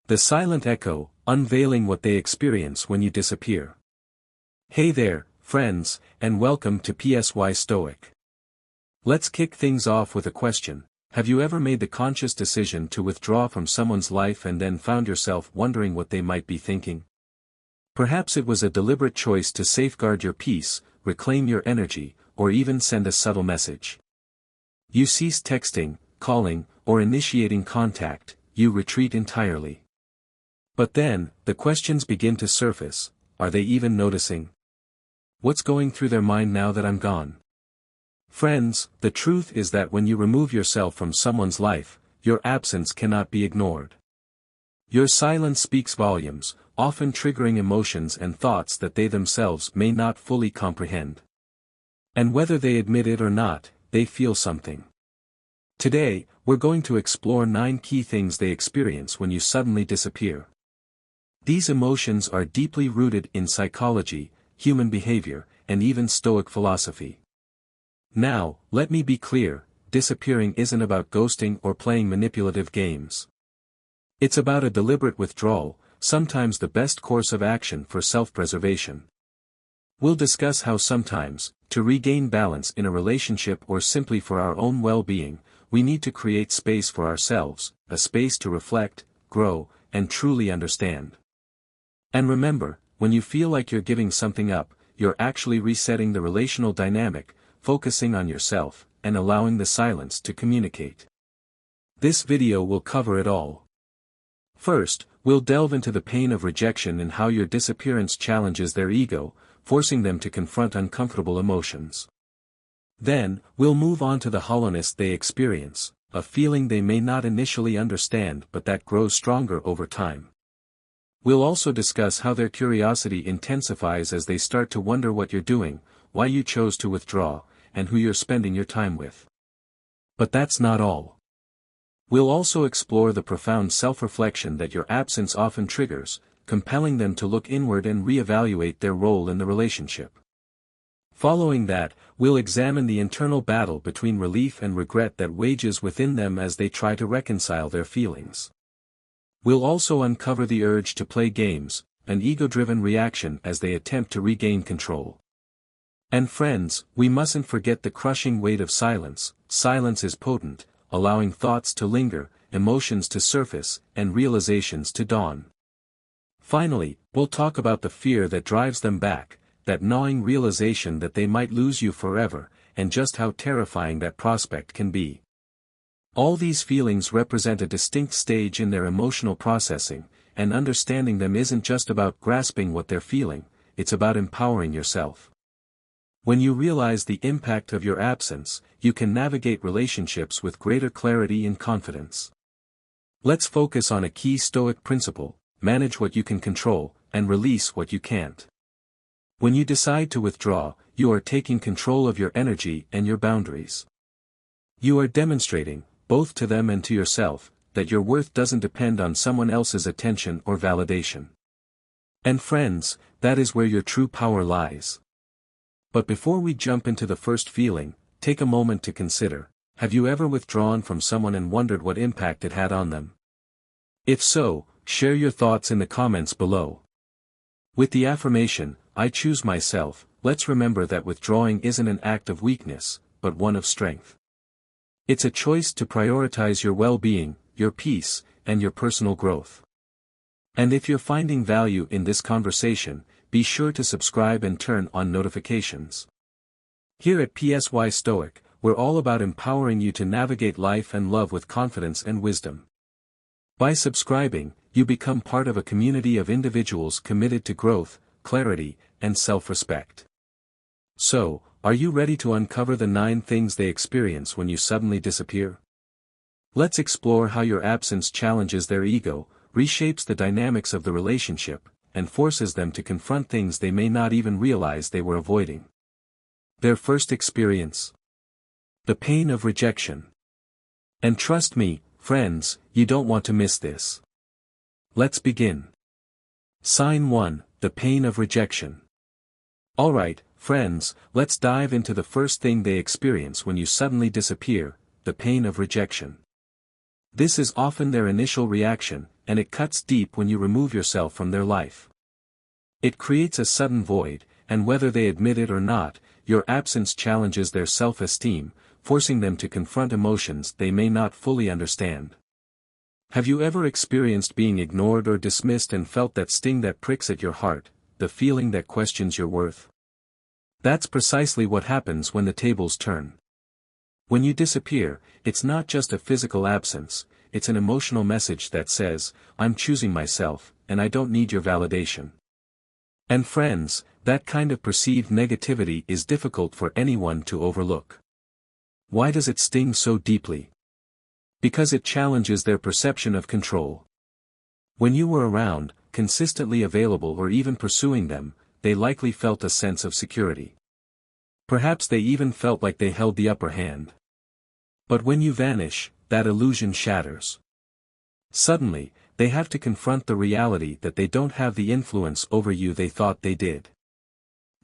The silent echo, unveiling what they experience when you disappear. Hey there, friends, and welcome to PSY Stoic. Let's kick things off with a question. Have you ever made the conscious decision to withdraw from someone's life and then found yourself wondering what they might be thinking? Perhaps it was a deliberate choice to safeguard your peace, reclaim your energy, or even send a subtle message. You cease texting, calling, or initiating contact, you retreat entirely. But then, the questions begin to surface. Are they even noticing? What's going through their mind now that I'm gone? Friends, the truth is that when you remove yourself from someone's life, your absence cannot be ignored. Your silence speaks volumes, often triggering emotions and thoughts that they themselves may not fully comprehend. And whether they admit it or not, they feel something. Today, we're going to explore 9 key things they experience when you suddenly disappear. These emotions are deeply rooted in psychology, human behavior, and even Stoic philosophy. Now, let me be clear, disappearing isn't about ghosting or playing manipulative games. It's about a deliberate withdrawal, sometimes the best course of action for self-preservation. We'll discuss how sometimes, to regain balance in a relationship or simply for our own well-being, we need to create space for ourselves, a space to reflect, grow, and truly understand. And remember, when you feel like you're giving something up, you're actually resetting the relational dynamic, focusing on yourself, and allowing the silence to communicate. This video will cover it all. First, we'll delve into the pain of rejection and how your disappearance challenges their ego, forcing them to confront uncomfortable emotions. Then, we'll move on to the hollowness they experience, a feeling they may not initially understand but that grows stronger over time. We'll also discuss how their curiosity intensifies as they start to wonder what you're doing, why you chose to withdraw, and who you're spending your time with. But that's not all. We'll also explore the profound self-reflection that your absence often triggers, compelling them to look inward and reevaluate their role in the relationship. Following that, we'll examine the internal battle between relief and regret that wages within them as they try to reconcile their feelings. We'll also uncover the urge to play games, an ego-driven reaction as they attempt to regain control. And friends, we mustn't forget the crushing weight of silence. Silence is potent, allowing thoughts to linger, emotions to surface, and realizations to dawn. Finally, we'll talk about the fear that drives them back, that gnawing realization that they might lose you forever, and just how terrifying that prospect can be. All these feelings represent a distinct stage in their emotional processing, and understanding them isn't just about grasping what they're feeling, it's about empowering yourself. When you realize the impact of your absence, you can navigate relationships with greater clarity and confidence. Let's focus on a key Stoic principle: manage what you can control, and release what you can't. When you decide to withdraw, you are taking control of your energy and your boundaries. You are demonstrating, both to them and to yourself, that your worth doesn't depend on someone else's attention or validation. And friends, that is where your true power lies. But before we jump into the first feeling, take a moment to consider, have you ever withdrawn from someone and wondered what impact it had on them? If so, share your thoughts in the comments below. With the affirmation, I choose myself, let's remember that withdrawing isn't an act of weakness, but one of strength. It's a choice to prioritize your well-being, your peace, and your personal growth. And if you're finding value in this conversation, be sure to subscribe and turn on notifications. Here at PSY Stoic, we're all about empowering you to navigate life and love with confidence and wisdom. By subscribing, you become part of a community of individuals committed to growth, clarity, and self-respect. So, are you ready to uncover the 9 things they experience when you suddenly disappear? Let's explore how your absence challenges their ego, reshapes the dynamics of the relationship, and forces them to confront things they may not even realize they were avoiding. Their first experience: the pain of rejection. And trust me, friends, you don't want to miss this. Let's begin. Sign 1: the pain of rejection. Alright, friends, let's dive into the first thing they experience when you suddenly disappear: the pain of rejection. This is often their initial reaction, and it cuts deep when you remove yourself from their life. It creates a sudden void, and whether they admit it or not, your absence challenges their self-esteem, forcing them to confront emotions they may not fully understand. Have you ever experienced being ignored or dismissed and felt that sting that pricks at your heart, the feeling that questions your worth? That's precisely what happens when the tables turn. When you disappear, it's not just a physical absence, it's an emotional message that says, I'm choosing myself, and I don't need your validation. And friends, that kind of perceived negativity is difficult for anyone to overlook. Why does it sting so deeply? Because it challenges their perception of control. When you were around, consistently available or even pursuing them, they likely felt a sense of security. Perhaps they even felt like they held the upper hand. But when you vanish, that illusion shatters. Suddenly, they have to confront the reality that they don't have the influence over you they thought they did.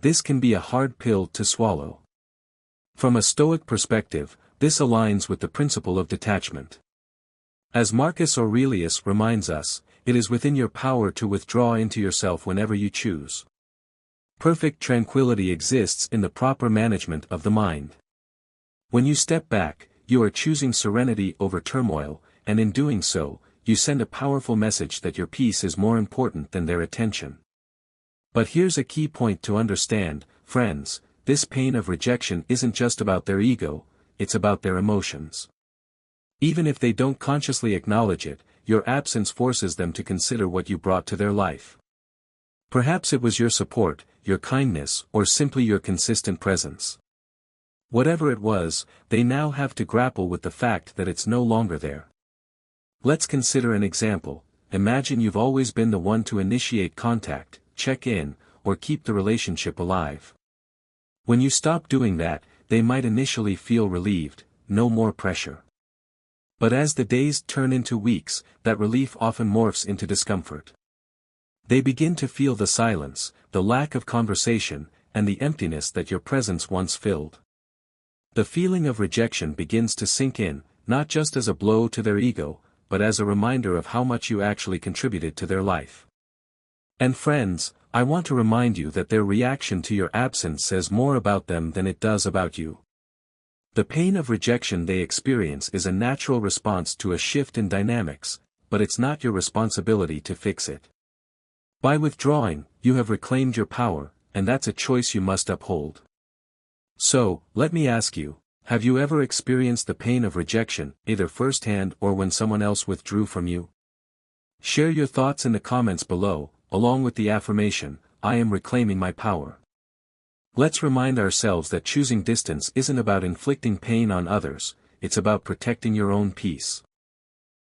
This can be a hard pill to swallow. From a Stoic perspective, this aligns with the principle of detachment. As Marcus Aurelius reminds us, it is within your power to withdraw into yourself whenever you choose. Perfect tranquility exists in the proper management of the mind. When you step back, you are choosing serenity over turmoil, and in doing so, you send a powerful message that your peace is more important than their attention. But here's a key point to understand, friends, this pain of rejection isn't just about their ego, it's about their emotions. Even if they don't consciously acknowledge it, your absence forces them to consider what you brought to their life. Perhaps it was your support, your kindness, or simply your consistent presence. Whatever it was, they now have to grapple with the fact that it's no longer there. Let's consider an example. Imagine you've always been the one to initiate contact, check in, or keep the relationship alive. When you stop doing that, they might initially feel relieved, no more pressure. But as the days turn into weeks, that relief often morphs into discomfort. They begin to feel the silence, the lack of conversation, and the emptiness that your presence once filled. The feeling of rejection begins to sink in, not just as a blow to their ego, but as a reminder of how much you actually contributed to their life. And friends, I want to remind you that their reaction to your absence says more about them than it does about you. The pain of rejection they experience is a natural response to a shift in dynamics, but it's not your responsibility to fix it. By withdrawing, you have reclaimed your power, and that's a choice you must uphold. So, let me ask you, have you ever experienced the pain of rejection, either firsthand or when someone else withdrew from you? Share your thoughts in the comments below, along with the affirmation, I am reclaiming my power. Let's remind ourselves that choosing distance isn't about inflicting pain on others, it's about protecting your own peace.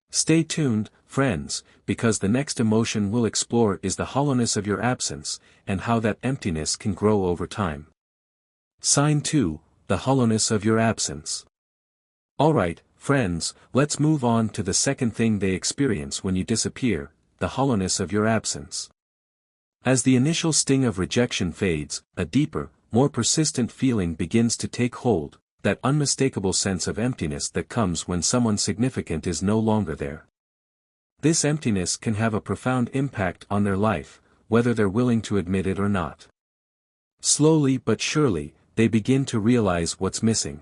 Stay tuned, friends, because the next emotion we'll explore is the hollowness of your absence, and how that emptiness can grow over time. Sign 2, the hollowness of your absence. Alright, friends, let's move on to the second thing they experience when you disappear, the hollowness of your absence. As the initial sting of rejection fades, a deeper, more persistent feeling begins to take hold, that unmistakable sense of emptiness that comes when someone significant is no longer there. This emptiness can have a profound impact on their life, whether they're willing to admit it or not. Slowly but surely, they begin to realize what's missing.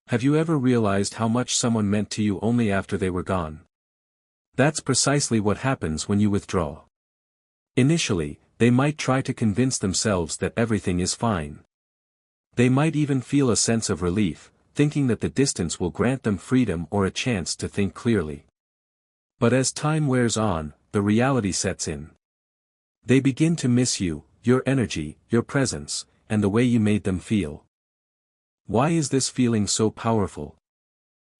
Have you ever realized how much someone meant to you only after they were gone? That's precisely what happens when you withdraw. Initially, they might try to convince themselves that everything is fine. They might even feel a sense of relief, thinking that the distance will grant them freedom or a chance to think clearly. But as time wears on, the reality sets in. They begin to miss you, your energy, your presence, and the way you made them feel. Why is this feeling so powerful?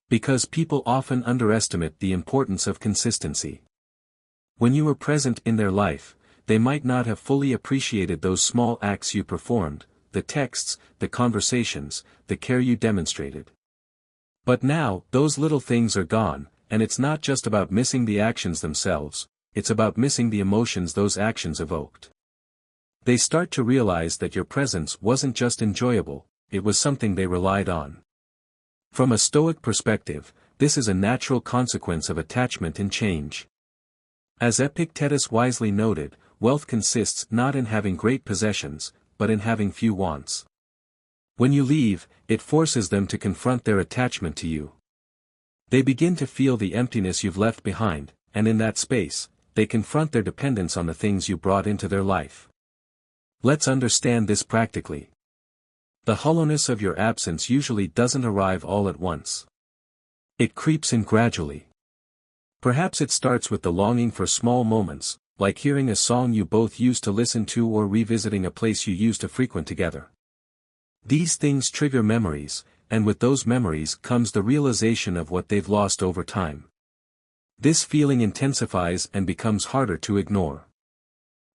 Because people often underestimate the importance of consistency. When you were present in their life, they might not have fully appreciated those small acts you performed, the texts, the conversations, the care you demonstrated. But now, those little things are gone, and it's not just about missing the actions themselves, it's about missing the emotions those actions evoked. They start to realize that your presence wasn't just enjoyable, it was something they relied on. From a Stoic perspective, this is a natural consequence of attachment and change. As Epictetus wisely noted, wealth consists not in having great possessions, but in having few wants. When you leave, it forces them to confront their attachment to you. They begin to feel the emptiness you've left behind, and in that space, they confront their dependence on the things you brought into their life. Let's understand this practically. The hollowness of your absence usually doesn't arrive all at once. It creeps in gradually. Perhaps it starts with the longing for small moments, like hearing a song you both used to listen to or revisiting a place you used to frequent together. These things trigger memories, and with those memories comes the realization of what they've lost over time. This feeling intensifies and becomes harder to ignore.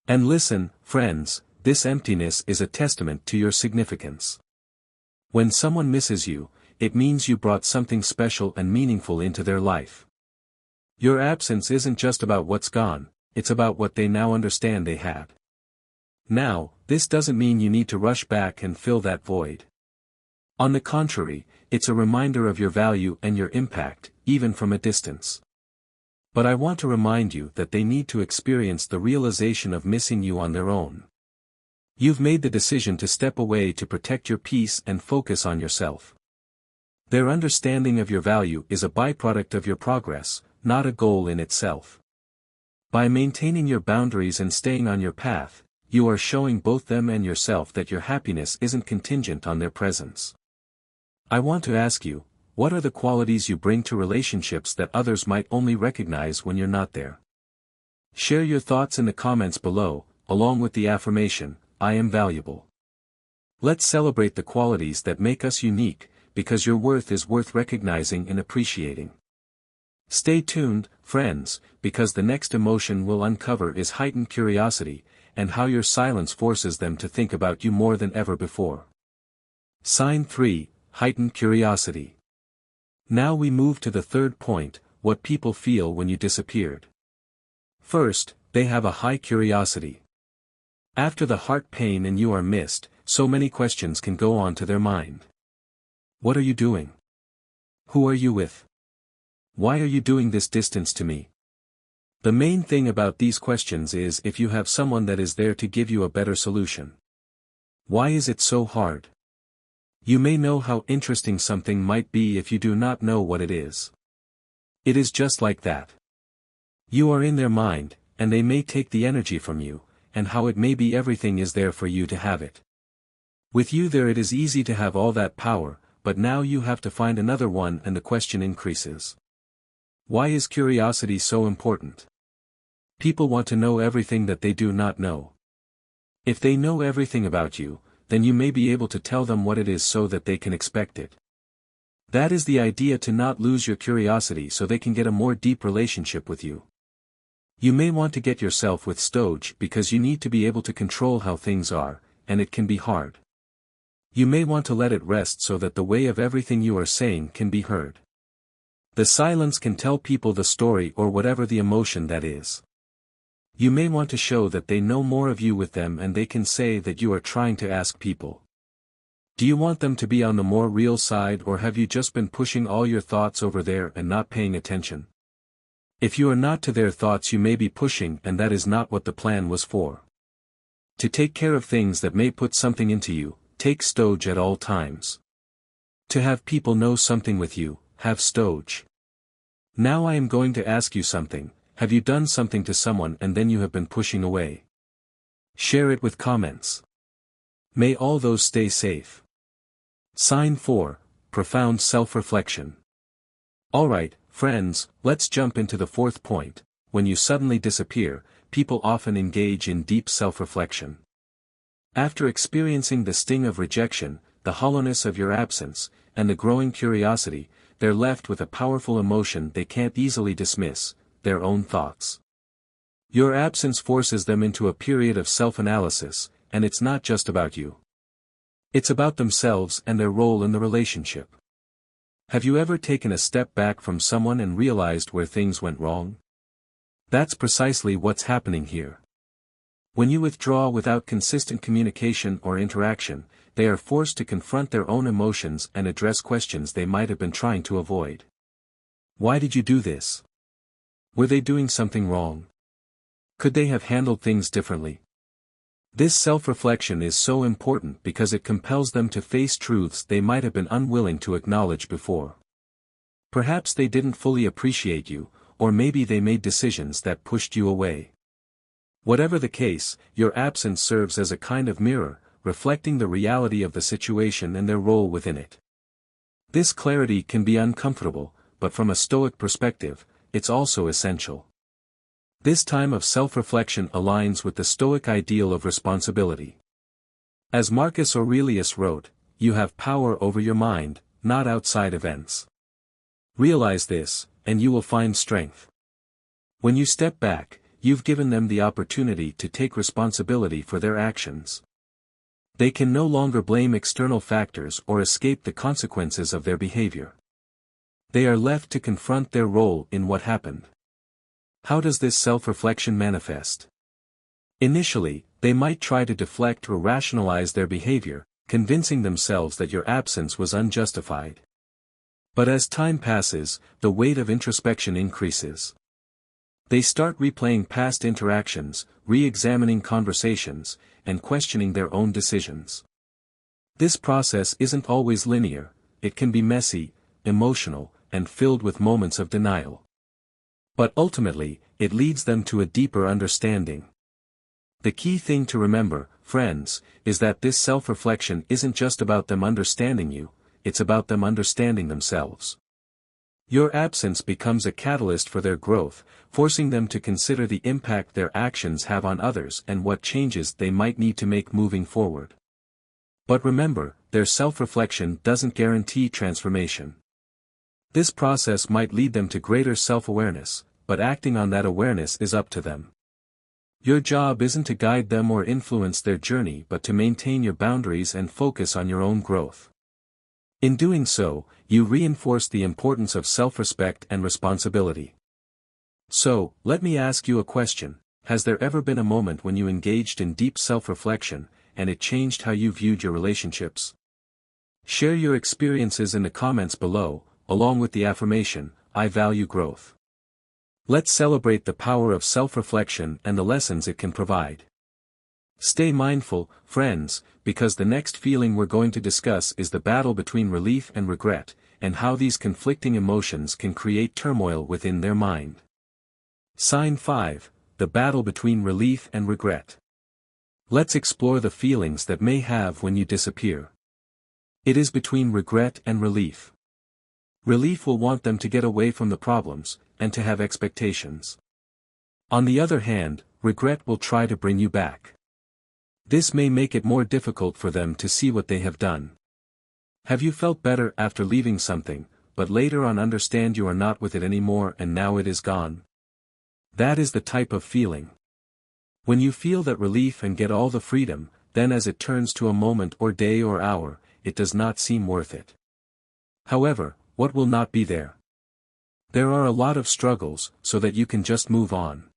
And listen, friends, this emptiness is a testament to your significance. When someone misses you, it means you brought something special and meaningful into their life. Your absence isn't just about what's gone, it's about what they now understand they had. Now, this doesn't mean you need to rush back and fill that void. On the contrary, it's a reminder of your value and your impact, even from a distance. But I want to remind you that they need to experience the realization of missing you on their own. You've made the decision to step away to protect your peace and focus on yourself. Their understanding of your value is a byproduct of your progress, not a goal in itself. By maintaining your boundaries and staying on your path, you are showing both them and yourself that your happiness isn't contingent on their presence. I want to ask you, what are the qualities you bring to relationships that others might only recognize when you're not there? Share your thoughts in the comments below, along with the affirmation, I am valuable. Let's celebrate the qualities that make us unique, because your worth is worth recognizing and appreciating. Stay tuned, friends, because the next emotion we'll uncover is heightened curiosity, and how your silence forces them to think about you more than ever before. Sign 3, Heightened Curiosity. Now we move to the third point, what people feel when you disappeared. First, they have a high curiosity. After the heart pain and you are missed, so many questions can go on to their mind. What are you doing? Who are you with? Why are you doing this distance to me? The main thing about these questions is if you have someone that is there to give you a better solution. Why is it so hard? You may know how interesting something might be if you do not know what it is. It is just like that. You are in their mind, and they may take the energy from you, and how it may be everything is there for you to have it. With you there it is easy to have all that power, but now you have to find another one and the question increases. Why is curiosity so important? People want to know everything that they do not know. If they know everything about you, then you may be able to tell them what it is so that they can expect it. That is the idea, to not lose your curiosity so they can get a more deep relationship with you. You may want to get yourself with Stoic because you need to be able to control how things are, and it can be hard. You may want to let it rest so that the way of everything you are saying can be heard. The silence can tell people the story or whatever the emotion that is. You may want to show that they know more of you with them and they can say that you are trying to ask people. Do you want them to be on the more real side, or have you just been pushing all your thoughts over there and not paying attention? If you are not to their thoughts you may be pushing, and that is not what the plan was for. To take care of things that may put something into you, take Stoic at all times. To have people know something with you, have Stoic. Now I am going to ask you something. Have you done something to someone and then you have been pushing away? Share it with comments. May all those stay safe. Sign 4, Profound Self-Reflection. Alright, friends, let's jump into the fourth point. When you suddenly disappear, people often engage in deep self-reflection. After experiencing the sting of rejection, the hollowness of your absence, and the growing curiosity, they're left with a powerful emotion they can't easily dismiss, their own thoughts. Your absence forces them into a period of self-analysis, and it's not just about you. It's about themselves and their role in the relationship. Have you ever taken a step back from someone and realized where things went wrong? That's precisely what's happening here. When you withdraw without consistent communication or interaction, they are forced to confront their own emotions and address questions they might have been trying to avoid. Why did you do this? Were they doing something wrong? Could they have handled things differently? This self-reflection is so important because it compels them to face truths they might have been unwilling to acknowledge before. Perhaps they didn't fully appreciate you, or maybe they made decisions that pushed you away. Whatever the case, your absence serves as a kind of mirror, reflecting the reality of the situation and their role within it. This clarity can be uncomfortable, but from a Stoic perspective, it's also essential. This time of self-reflection aligns with the Stoic ideal of responsibility. As Marcus Aurelius wrote, "You have power over your mind, not outside events." Realize this, and you will find strength. When you step back, you've given them the opportunity to take responsibility for their actions. They can no longer blame external factors or escape the consequences of their behavior. They are left to confront their role in what happened. How does this self-reflection manifest? Initially, they might try to deflect or rationalize their behavior, convincing themselves that your absence was unjustified. But as time passes, the weight of introspection increases. They start replaying past interactions, re-examining conversations, and questioning their own decisions. This process isn't always linear, it can be messy, emotional, and filled with moments of denial. But ultimately, it leads them to a deeper understanding. The key thing to remember, friends, is that this self-reflection isn't just about them understanding you, it's about them understanding themselves. Your absence becomes a catalyst for their growth, forcing them to consider the impact their actions have on others and what changes they might need to make moving forward. But remember, their self-reflection doesn't guarantee transformation. This process might lead them to greater self-awareness, but acting on that awareness is up to them. Your job isn't to guide them or influence their journey but to maintain your boundaries and focus on your own growth. In doing so, you reinforce the importance of self-respect and responsibility. So, let me ask you a question: has there ever been a moment when you engaged in deep self-reflection, and it changed how you viewed your relationships? Share your experiences in the comments below, along with the affirmation, "I value growth." Let's celebrate the power of self-reflection and the lessons it can provide. Stay mindful, friends, because the next feeling we're going to discuss is the battle between relief and regret, and how these conflicting emotions can create turmoil within their mind. Sign 5, the battle between relief and regret. Let's explore the feelings that may have when you disappear. It is between regret and relief. Relief will want them to get away from the problems, and to have expectations. On the other hand, regret will try to bring you back. This may make it more difficult for them to see what they have done. Have you felt better after leaving something, but later on understand you are not with it anymore and now it is gone? That is the type of feeling. When you feel that relief and get all the freedom, then as it turns to a moment or day or hour, it does not seem worth it. However, what will not be there? There are a lot of struggles, so that you can just move on.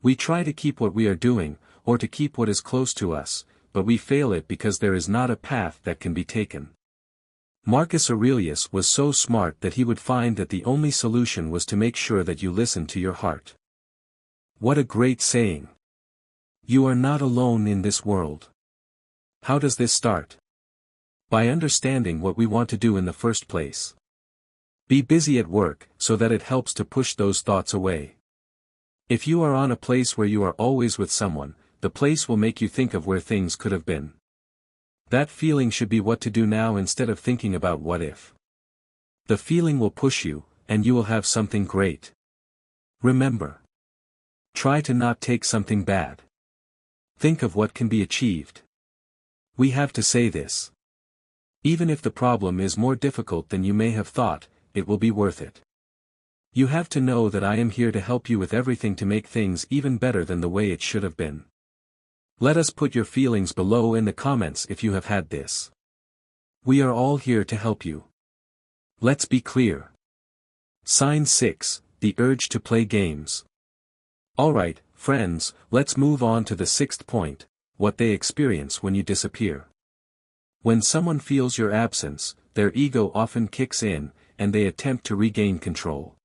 We try to keep what we are doing, or to keep what is close to us, but we fail it because there is not a path that can be taken. Marcus Aurelius was so smart that he would find that the only solution was to make sure that you listen to your heart. What a great saying! You are not alone in this world. How does this start? By understanding what we want to do in the first place. Be busy at work, so that it helps to push those thoughts away. If you are on a place where you are always with someone, the place will make you think of where things could have been. That feeling should be what to do now instead of thinking about what if. The feeling will push you, and you will have something great. Remember. Try to not take something bad. Think of what can be achieved. We have to say this. Even if the problem is more difficult than you may have thought, it will be worth it. You have to know that I am here to help you with everything to make things even better than the way it should have been. Let us put your feelings below in the comments if you have had this. We are all here to help you. Let's be clear. Sign 6, the urge to play games. Alright, friends, let's move on to the 6th point, what they experience when you disappear. When someone feels your absence, their ego often kicks in, and they attempt to regain control.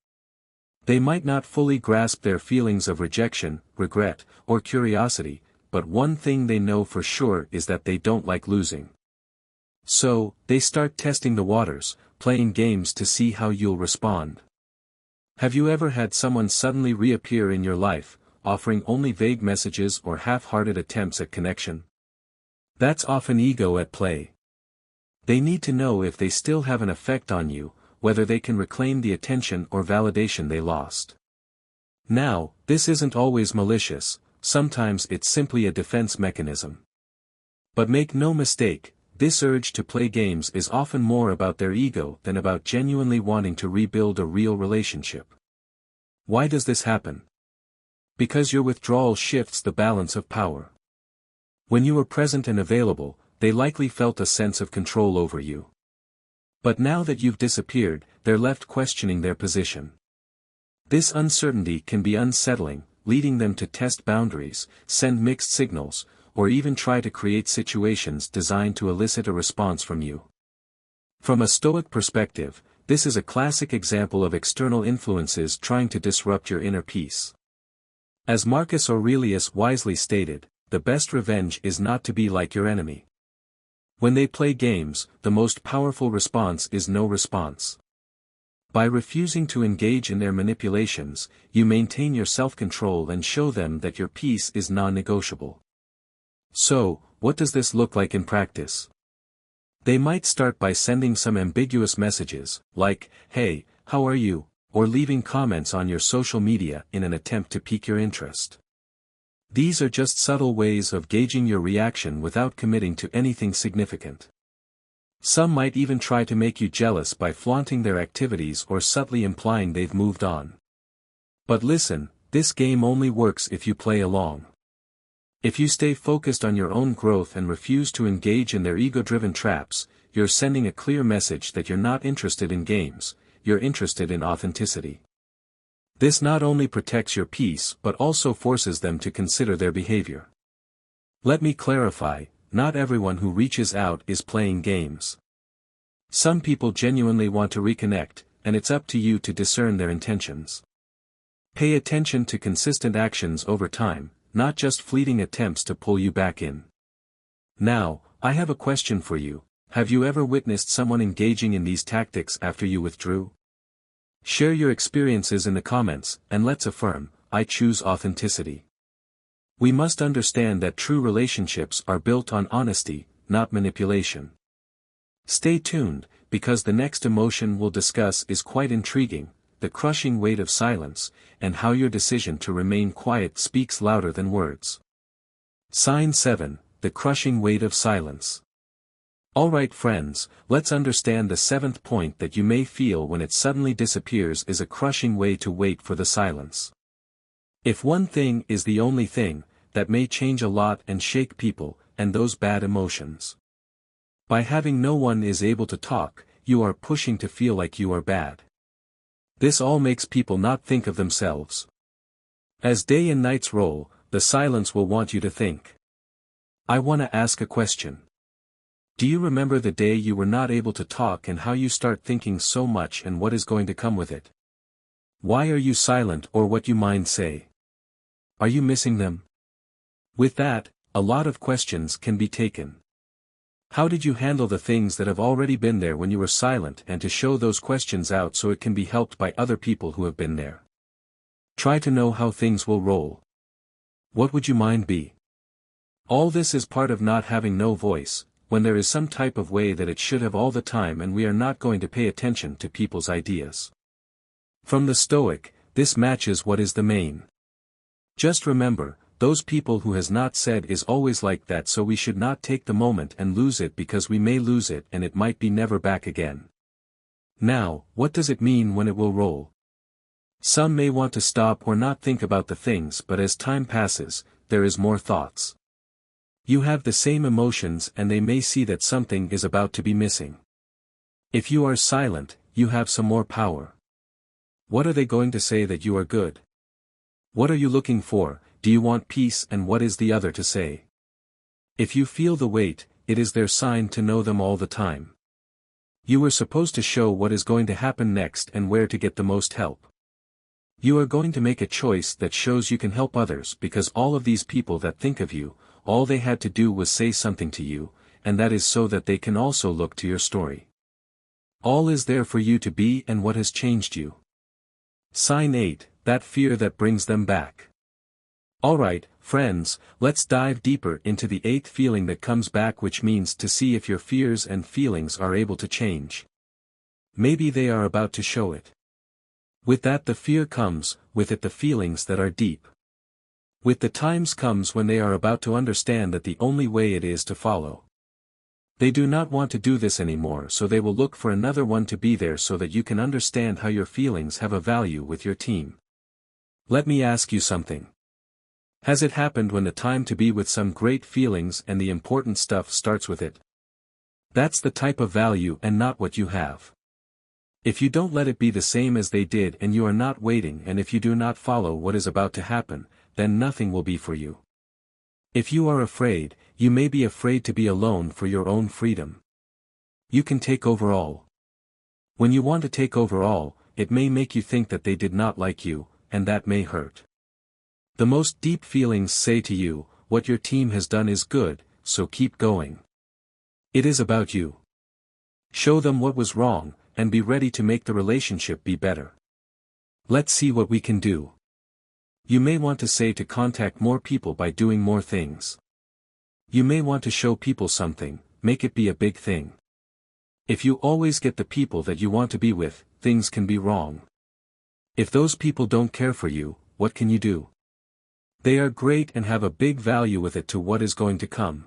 They might not fully grasp their feelings of rejection, regret, or curiosity, but one thing they know for sure is that they don't like losing. So, they start testing the waters, playing games to see how you'll respond. Have you ever had someone suddenly reappear in your life, offering only vague messages or half-hearted attempts at connection? That's often ego at play. They need to know if they still have an effect on you, whether they can reclaim the attention or validation they lost. Now, this isn't always malicious, sometimes it's simply a defense mechanism. But make no mistake, this urge to play games is often more about their ego than about genuinely wanting to rebuild a real relationship. Why does this happen? Because your withdrawal shifts the balance of power. When you were present and available, they likely felt a sense of control over you. But now that you've disappeared, they're left questioning their position. This uncertainty can be unsettling, leading them to test boundaries, send mixed signals, or even try to create situations designed to elicit a response from you. From a Stoic perspective, this is a classic example of external influences trying to disrupt your inner peace. As Marcus Aurelius wisely stated, the best revenge is not to be like your enemy. When they play games, the most powerful response is no response. By refusing to engage in their manipulations, you maintain your self-control and show them that your peace is non-negotiable. So, what does this look like in practice? They might start by sending some ambiguous messages, like, "Hey, how are you?" or leaving comments on your social media in an attempt to pique your interest. These are just subtle ways of gauging your reaction without committing to anything significant. Some might even try to make you jealous by flaunting their activities or subtly implying they've moved on. But listen, this game only works if you play along. If you stay focused on your own growth and refuse to engage in their ego-driven traps, you're sending a clear message that you're not interested in games, you're interested in authenticity. This not only protects your peace but also forces them to consider their behavior. Let me clarify, not everyone who reaches out is playing games. Some people genuinely want to reconnect, and it's up to you to discern their intentions. Pay attention to consistent actions over time, not just fleeting attempts to pull you back in. Now, I have a question for you. Have you ever witnessed someone engaging in these tactics after you withdrew? Share your experiences in the comments, and let's affirm, I choose authenticity. We must understand that true relationships are built on honesty, not manipulation. Stay tuned, because the next emotion we'll discuss is quite intriguing, the crushing weight of silence, and how your decision to remain quiet speaks louder than words. Sign 7, the crushing weight of silence. Alright friends, let's understand the 7th point that you may feel when it suddenly disappears is a crushing way to wait for the silence. If one thing is the only thing, that may change a lot and shake people, and those bad emotions. By having no one is able to talk, you are pushing to feel like you are bad. This all makes people not think of themselves. As day and nights roll, the silence will want you to think. I want to ask a question. Do you remember the day you were not able to talk and how you start thinking so much and what is going to come with it? Why are you silent or what you mind say? Are you missing them? With that, a lot of questions can be taken. How did you handle the things that have already been there when you were silent, and to show those questions out so it can be helped by other people who have been there? Try to know how things will roll. What would you mind be? All this is part of not having no voice, when there is some type of way that it should have all the time and we are not going to pay attention to people's ideas. From the Stoic, this matches what is the main. Just remember, those people who has not said is always like that, so we should not take the moment and lose it because we may lose it and it might be never back again. Now, what does it mean when it will roll? Some may want to stop or not think about the things, but as time passes, there is more thoughts. You have the same emotions and they may see that something is about to be missing. If you are silent, you have some more power. What are they going to say that you are good? What are you looking for? Do you want peace, and what is the other to say? If you feel the weight, it is their sign to know them all the time. You were supposed to show what is going to happen next and where to get the most help. You are going to make a choice that shows you can help others because all of these people that think of you, all they had to do was say something to you, and that is so that they can also look to your story. All is there for you to be and what has changed you. Sign 8, that fear that brings them back. Alright, friends, let's dive deeper into the 8th feeling that comes back, which means to see if your fears and feelings are able to change. Maybe they are about to show it. With that the fear comes, with it the feelings that are deep. With the times comes when they are about to understand that the only way it is to follow. They do not want to do this anymore, so they will look for another one to be there so that you can understand how your feelings have a value with your team. Let me ask you something. Has it happened when the time to be with some great feelings and the important stuff starts with it? That's the type of value and not what you have. If you don't let it be the same as they did and you are not waiting, and if you do not follow what is about to happen, then nothing will be for you. If you are afraid, you may be afraid to be alone for your own freedom. You can take over all. When you want to take over all, it may make you think that they did not like you, and that may hurt. The most deep feelings say to you, what your team has done is good, so keep going. It is about you. Show them what was wrong, and be ready to make the relationship be better. Let's see what we can do. You may want to say to contact more people by doing more things. You may want to show people something, make it be a big thing. If you always get the people that you want to be with, things can be wrong. If those people don't care for you, what can you do? They are great and have a big value with it to what is going to come.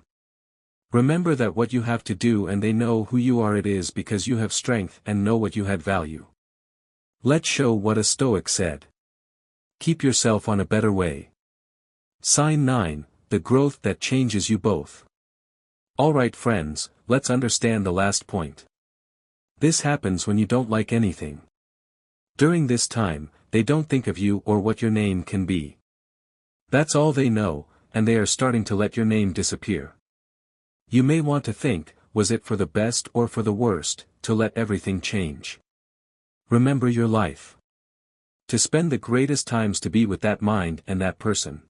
Remember that what you have to do, and they know who you are, it is because you have strength and know what you had value. Let's show what a Stoic said. Keep yourself on a better way. Sign 9, the growth that changes you both. Alright friends, let's understand the last point. This happens when you don't like anything. During this time, they don't think of you or what your name can be. That's all they know, and they are starting to let your name disappear. You may want to think, was it for the best or for the worst, to let everything change? Remember your life. To spend the greatest times to be with that mind and that person.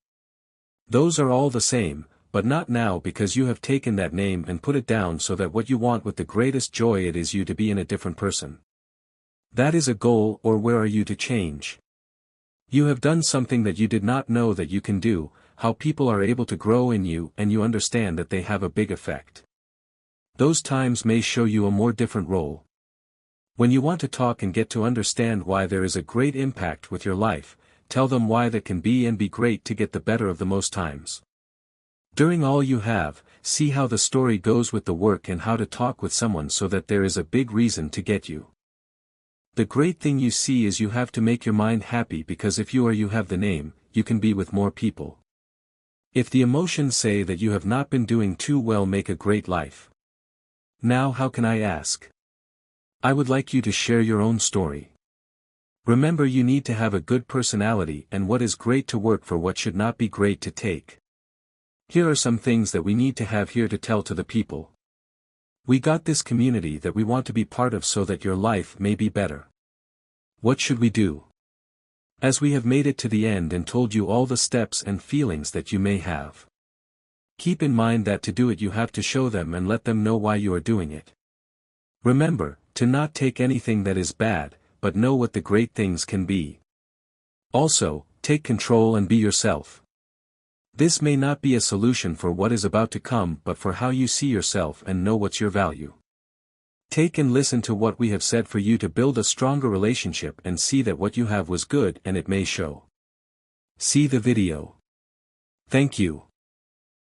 Those are all the same, but not now, because you have taken that name and put it down so that what you want with the greatest joy it is you to be in a different person. That is a goal, or where are you to change? You have done something that you did not know that you can do, how people are able to grow in you, and you understand that they have a big effect. Those times may show you a more different role. When you want to talk and get to understand why there is a great impact with your life, tell them why that can be and be great to get the better of the most times. During all you have, see how the story goes with the work and how to talk with someone so that there is a big reason to get you. The great thing you see is you have to make your mind happy, because if you have the name, you can be with more people. If the emotions say that you have not been doing too well, make a great life. Now how can I ask? I would like you to share your own story. Remember, you need to have a good personality, and what is great to work for, what should not be great to take. Here are some things that we need to have here to tell to the people. We got this community that we want to be part of so that your life may be better. What should we do? As we have made it to the end and told you all the steps and feelings that you may have. Keep in mind that to do it you have to show them and let them know why you are doing it. Remember, to not take anything that is bad, but know what the great things can be. Also, take control and be yourself. This may not be a solution for what is about to come, but for how you see yourself and know what's your value. Take and listen to what we have said for you to build a stronger relationship and see that what you have was good and it may show. See the video. Thank you.